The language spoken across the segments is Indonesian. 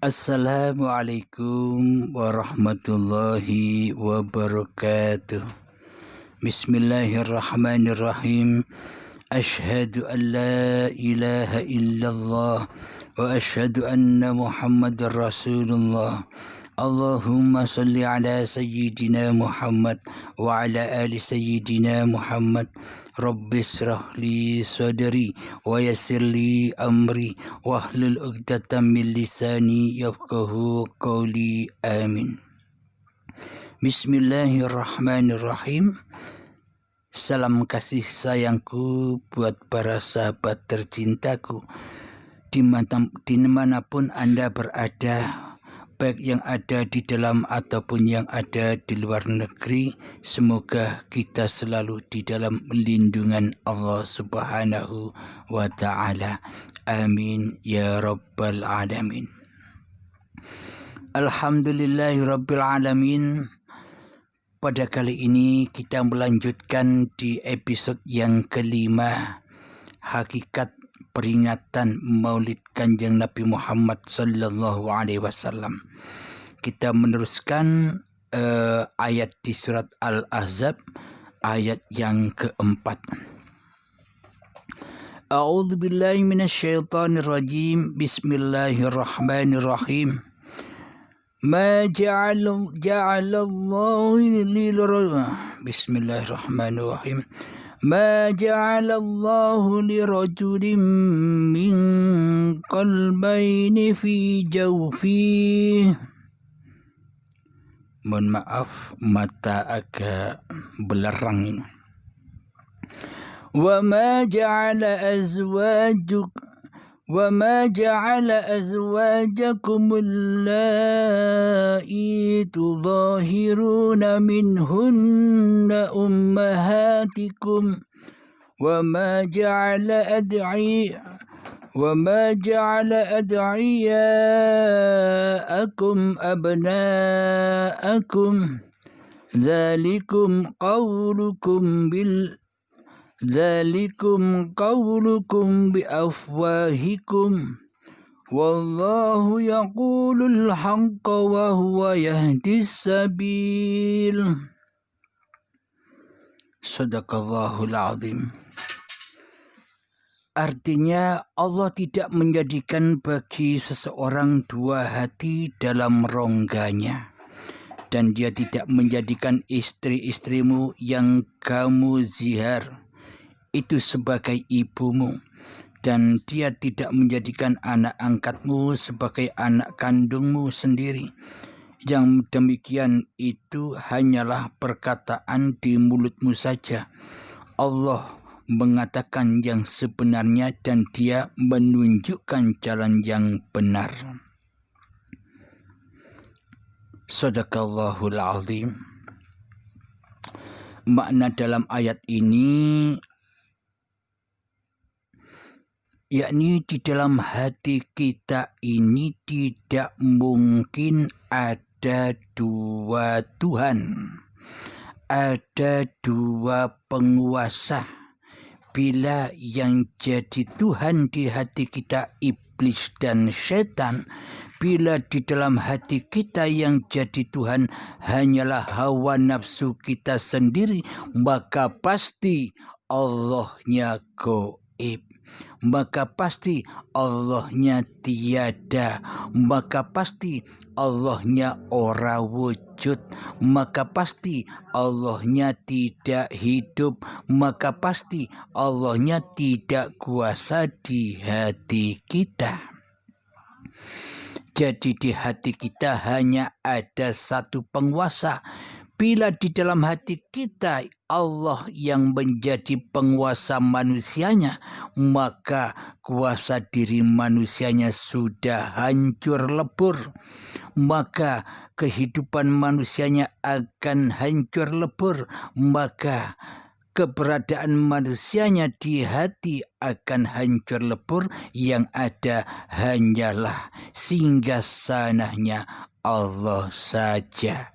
Assalamualaikum warahmatullahi wabarakatuh. Bismillahirrahmanirrahim. Ashhadu an la ilaha illallah wa ashhadu anna Muhammadar Rasulullah. Allahumma salli ala sayyidina Muhammad wa ala ali sayyidina Muhammad. Rabbi israh li sadri wa yassir li amri wahlul 'uqdatam min lisani yafqahu qawli. Amin. Bismillahirrahmanirrahim. Salam kasih sayangku buat para sahabat tercintaku dimanapun Anda berada, baik yang ada di dalam ataupun yang ada di luar negeri. Semoga kita selalu di dalam lindungan Allah Subhanahu wa Ta'ala. Amin ya Rabbal Alamin. Alhamdulillahi Rabbil Alamin. Pada kali ini kita melanjutkan di episode yang kelima, hakikat peringatan Maulid Kanjeng Nabi Muhammad sallallahu alaihi wasallam. Kita meneruskan ayat di surat Al-Ahzab, ayat yang keempat. A'udzu billahi minasyaitonir rajim. Bismillahirrahmanirrahim. Ma ja'alallahu Bismillahirrahmanirrahim. Ma ja'alallahu lirajulin min qalbayni fi jawfihi. Mohon maaf, mata agak belerang ini. Wa ma ja'ala azwajakum allati tudahiruna minhunna ummahatikum wa ma ja'ala ad'iyaakum abna'akum Dzalikum qawlukum biafwahikum wallahu yaqulul haqqa wa huwa yahdis sabil. Sadaqallahul azim. Artinya, Allah tidak menjadikan bagi seseorang dua hati dalam rongganya, dan Dia tidak menjadikan istri-istrimu yang kamu zihar itu sebagai ibumu, dan Dia tidak menjadikan anak angkatmu sebagai anak kandungmu sendiri. Yang demikian itu hanyalah perkataan di mulutmu saja. Allah mengatakan yang sebenarnya dan Dia menunjukkan jalan yang benar. Sadaqallahul azim. Makna dalam ayat ini yakni di dalam hati kita ini tidak mungkin ada dua Tuhan, ada dua penguasa. Bila yang jadi Tuhan di hati kita iblis dan setan, bila di dalam hati kita yang jadi Tuhan hanyalah hawa nafsu kita sendiri, maka pasti Allahnya gaib, maka pasti Allahnya tiada, maka pasti Allahnya ora wujud, maka pasti Allahnya tidak hidup, maka pasti Allahnya tidak kuasa di hati kita. Jadi di hati kita hanya ada satu penguasa. Bila di dalam hati kita Allah yang menjadi penguasa manusianya, maka kuasa diri manusianya sudah hancur lebur. Maka kehidupan manusianya akan hancur lebur. Maka keberadaan manusianya di hati akan hancur lebur. Yang ada hanyalah singgasananya Allah saja.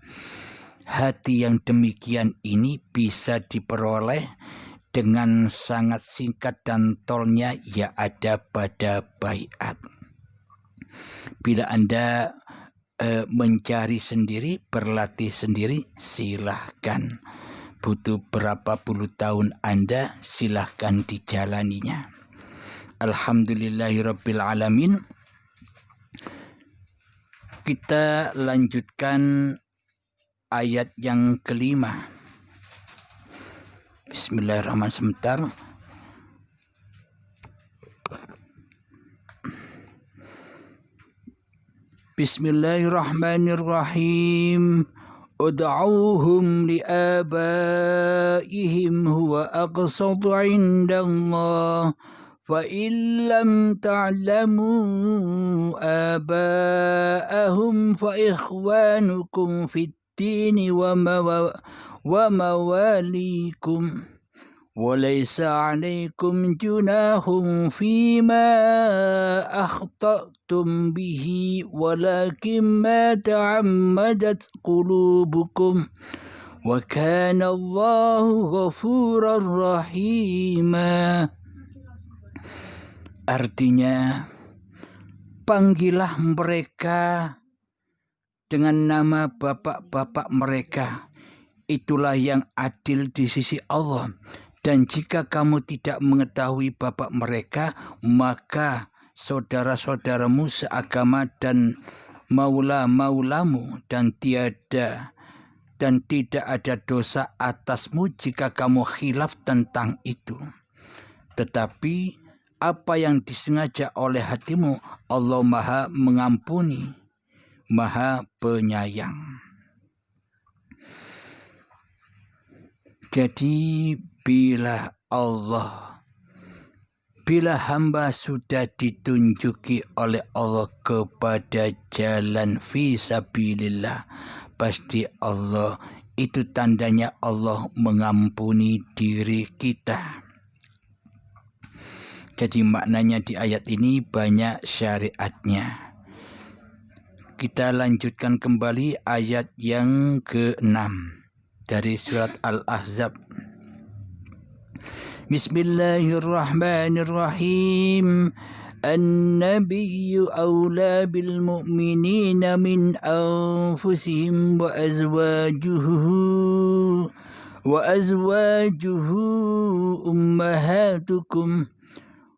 Hati yang demikian ini bisa diperoleh dengan sangat singkat dan tolnya, ya ada pada baiat. Bila Anda mencari sendiri, berlatih sendiri, silahkan. Butuh berapa puluh tahun Anda, silahkan dijalaninya. Alhamdulillahirabbil alamin. Kita lanjutkan ayat yang kelima. Bismillahirrahmanirrahim. Sebentar. Bismillahirrahmanirrahim. Ud'uuhum li'abaihim huwa aqsatu 'indallah fa in lam ta'lamu aba'ahum fa ikhwanukum fid dini wa mawalikum وليس عليكم جناح فيما أخطأتم به ولكن ما تعمدت قلوبكم وكان الله غفورا رحيما. Artinya, panggillah mereka dengan nama bapak-bapak mereka. Itulah yang adil di sisi Allah. Dan jika kamu tidak mengetahui bapak mereka, maka saudara-saudaramu seagama dan maula-maulamu, dan tidak ada dosa atasmu jika kamu khilaf tentang itu. Tetapi apa yang disengaja oleh hatimu, Allah Maha mengampuni, Maha penyayang. Jadi bila hamba sudah ditunjuki oleh Allah kepada jalan fisabilillah, pasti Allah, itu tandanya Allah mengampuni diri kita. Jadi maknanya di ayat ini banyak syariatnya. Kita lanjutkan kembali ayat yang ke-6 dari surat Al-Ahzab. Bismillahirrahmanirrahim. An-nabiyyu awla bil mu'minina min anfusihim wa azwajuhu ummahatukum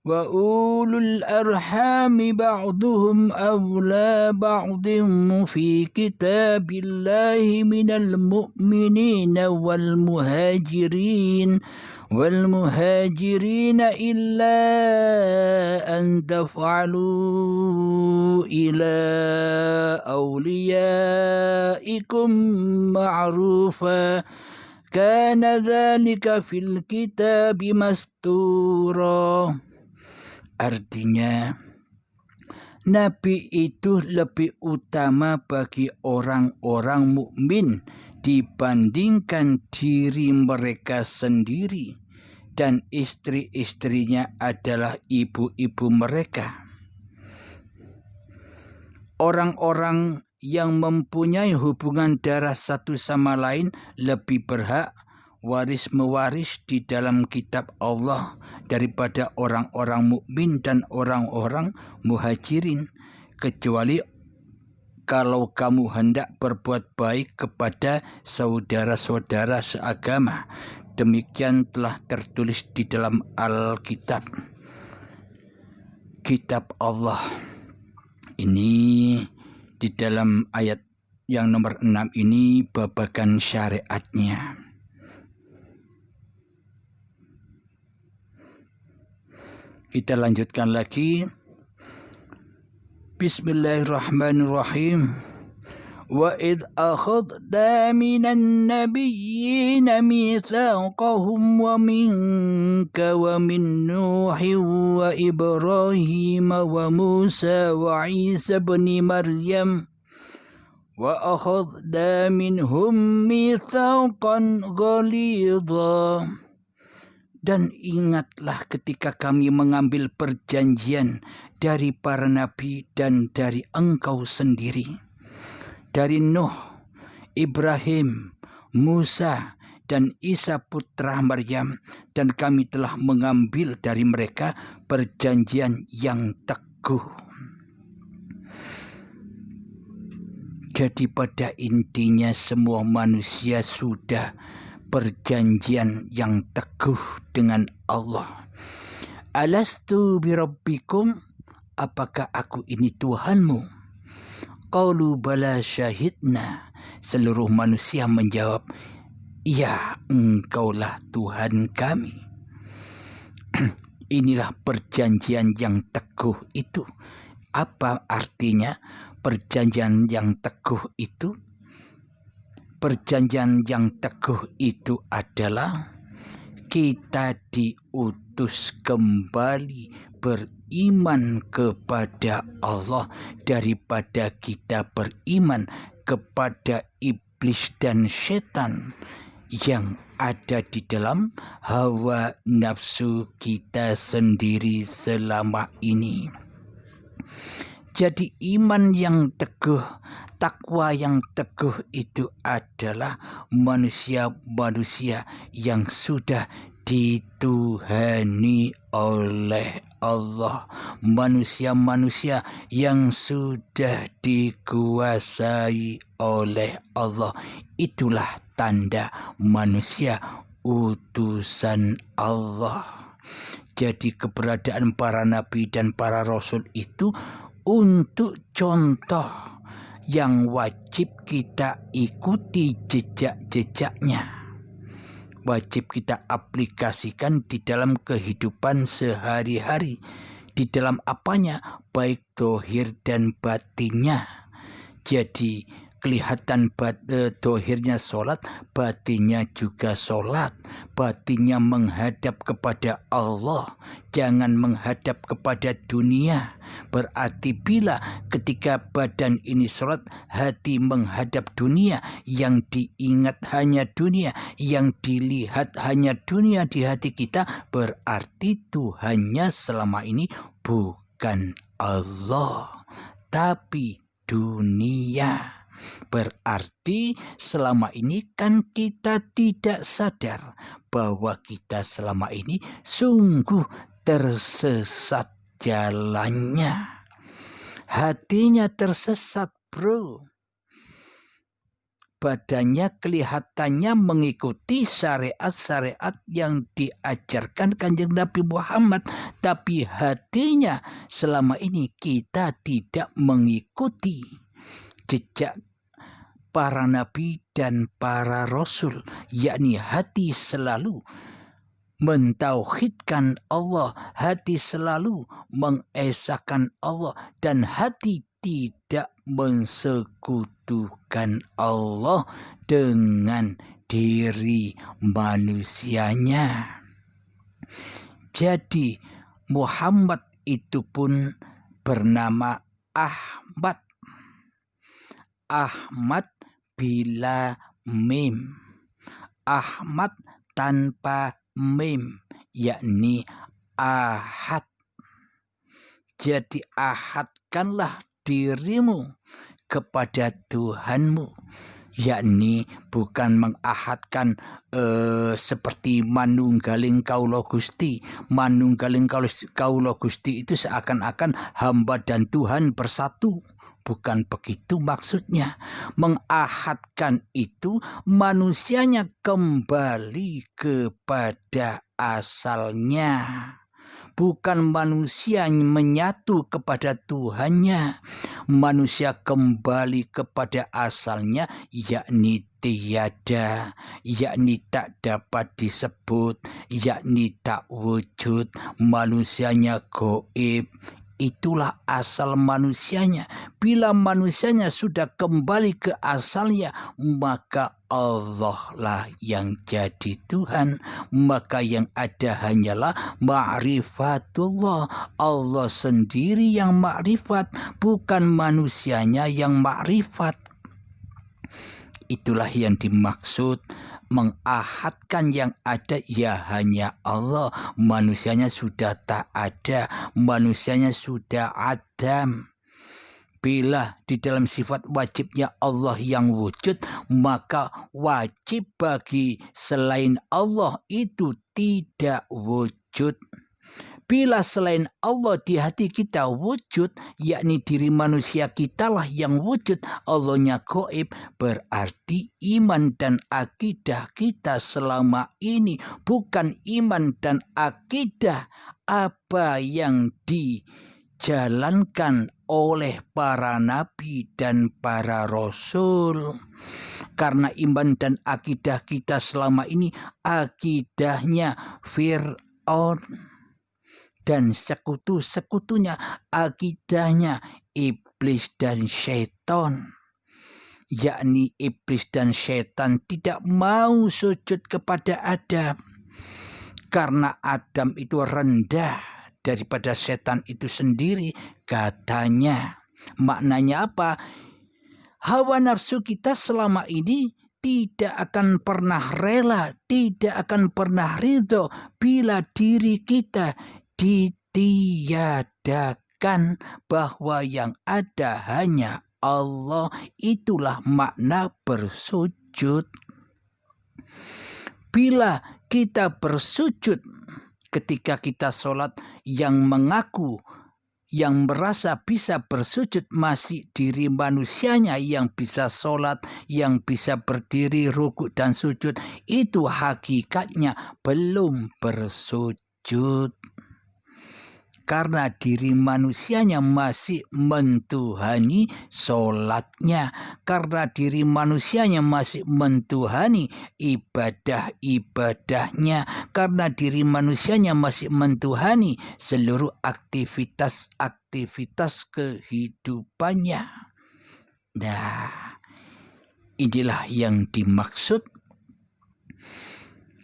wa ulul arhami ba'duhum awla ba'din fi kitabillahi minal mu'minina wal muhajirin illa an taf'alu ila awliyaikum ma'rufa kana dhalika fil kitabi mastura. Artinya, Nabi itu lebih utama bagi orang-orang mukmin dibandingkan diri mereka sendiri, dan istri-istrinya adalah ibu-ibu mereka. Orang-orang yang mempunyai hubungan darah satu sama lain lebih berhak waris-mewaris di dalam kitab Allah daripada orang-orang mukmin dan orang-orang muhajirin, kecuali kalau kamu hendak berbuat baik kepada saudara-saudara seagama. Demikian telah tertulis di dalam Alkitab, kitab Allah. Ini di dalam ayat yang nomor 6 ini babagan syariatnya. Kita lanjutkan lagi. Bismillahirrahmanirrahim. Wa idh akhadna minan nabiyyina mitsaqahum wa minka wa min Nuhin wa Ibrahim wa Musa wa Isa ibn Maryam wa akhadna minhum mitsaqan ghalidha. Dan ingatlah ketika kami mengambil perjanjian dari para nabi dan dari engkau sendiri, dari Nuh, Ibrahim, Musa, dan Isa putra Maryam, dan kami telah mengambil dari mereka perjanjian yang teguh. Jadi pada intinya semua manusia sudah perjanjian yang teguh dengan Allah. Alastu birabbikum, apakah aku ini Tuhanmu? Qalu bala syahidna. Seluruh manusia menjawab, ya, engkaulah Tuhan kami. Inilah perjanjian yang teguh itu. Apa artinya perjanjian yang teguh itu? Perjanjian yang teguh itu adalah kita diutus kembali beriman kepada Allah daripada kita beriman kepada iblis dan setan yang ada di dalam hawa nafsu kita sendiri selama ini. Jadi iman yang teguh, takwa yang teguh itu adalah manusia-manusia yang sudah dituhani oleh Allah, manusia-manusia yang sudah dikuasai oleh Allah. Itulah tanda manusia utusan Allah. Jadi keberadaan para nabi dan para rasul itu untuk contoh yang wajib kita ikuti jejak-jejaknya, wajib kita aplikasikan di dalam kehidupan sehari-hari, di dalam apanya, baik dohir dan batinnya. Jadi kelihatan dohirnya sholat, batinnya juga sholat. Batinnya menghadap kepada Allah, jangan menghadap kepada dunia. Berarti bila ketika badan ini sholat, hati menghadap dunia, yang diingat hanya dunia, yang dilihat hanya dunia di hati kita, berarti Tuhannya selama ini bukan Allah, tapi dunia. Berarti selama ini kan kita tidak sadar bahwa kita selama ini sungguh tersesat jalannya. Hatinya tersesat, bro. Badannya kelihatannya mengikuti syariat-syariat yang diajarkan Kanjeng Nabi Muhammad, tapi hatinya selama ini kita tidak mengikuti jejak para nabi dan para rasul, yakni hati selalu mentauhidkan Allah, hati selalu mengesahkan Allah, dan hati tidak mensekutukan Allah dengan diri manusianya. Jadi Muhammad itu pun bernama Ahmad. Ahmad bila mim, Ahmad tanpa mim, yakni ahad. Jadi ahadkanlah dirimu kepada Tuhanmu, yakni bukan mengahadkan seperti manunggaling kaula Gusti. Manunggaling kaula Gusti itu seakan-akan hamba dan Tuhan bersatu. Bukan begitu maksudnya. Mengahadkan itu manusianya kembali kepada asalnya. Bukan manusia menyatu kepada Tuhannya. Manusia kembali kepada asalnya, yakni tiada, yakni tak dapat disebut, yakni tak wujud, manusianya gaib. Itulah asal manusianya. Bila manusianya sudah kembali ke asalnya, maka Allah lah yang jadi Tuhan. Maka yang ada hanyalah ma'rifatullah. Allah sendiri yang ma'rifat, bukan manusianya yang ma'rifat. Itulah yang dimaksud mengahadkan. Yang ada ya hanya Allah. Manusianya sudah tak ada, manusianya sudah adam. Bila di dalam sifat wajibnya Allah yang wujud, maka wajib bagi selain Allah itu tidak wujud. Bila selain Allah di hati kita wujud, yakni diri manusia kitalah yang wujud, Allahnya gaib, berarti iman dan akidah kita selama ini bukan iman dan akidah apa yang dijalankan oleh para nabi dan para rasul. Karena iman dan akidah kita selama ini akidahnya Fir'aun dan sekutu-sekutunya, akidahnya iblis dan syaitan. Yakni iblis dan syaitan tidak mau sujud kepada Adam. Karena Adam itu rendah daripada setan itu sendiri, katanya. Maknanya apa? Hawa nafsu kita selama ini tidak akan pernah rela, tidak akan pernah ridho bila diri kita ditiadakan, bahwa yang ada hanya Allah. Itulah makna bersujud. Bila kita bersujud ketika kita sholat, yang mengaku, yang merasa bisa bersujud masih diri manusianya yang bisa sholat, yang bisa berdiri, rukuk dan sujud, itu hakikatnya belum bersujud. Karena diri manusianya masih mentuhani sholatnya. Karena diri manusianya masih mentuhani ibadah-ibadahnya. Karena diri manusianya masih mentuhani seluruh aktivitas-aktivitas kehidupannya. Nah, inilah yang dimaksud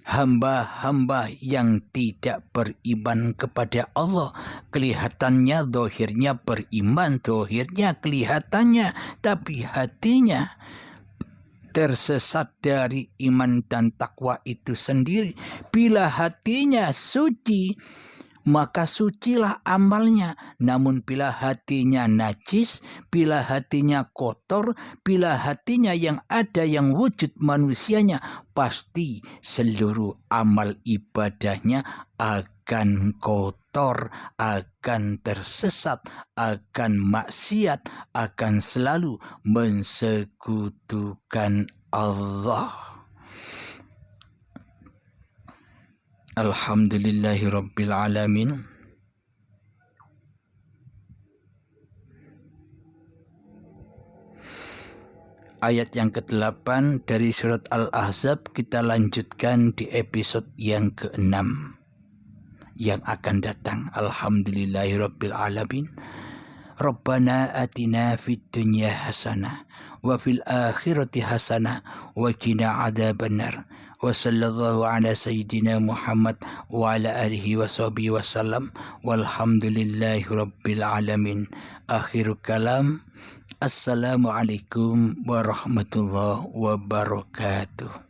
hamba-hamba yang tidak beriman kepada Allah. Kelihatannya, dohirnya beriman, dohirnya kelihatannya, tapi hatinya tersesat dari iman dan takwa itu sendiri. Bila hatinya suci, maka sucilah amalnya. Namun bila hatinya najis, bila hatinya kotor, bila hatinya yang ada yang wujud manusianya, pasti seluruh amal ibadahnya akan kotor, akan tersesat, akan maksiat, akan selalu mensekutukan Allah. Alhamdulillahirabbil alamin. Ayat yang ke-8 dari surat Al-Ahzab kita lanjutkan di episode yang ke-6 yang akan datang. Alhamdulillahirabbil alamin. Rabbana atina fid dunya hasanah wa fil akhirati hasanah wa qina adzabannar. Wa sallallahu ala sayyidina Muhammad wa ala alihi wa sahbihi wa sallam. Walhamdulillahi rabbil alamin. Akhirul kalam. Assalamualaikum warahmatullahi wabarakatuh.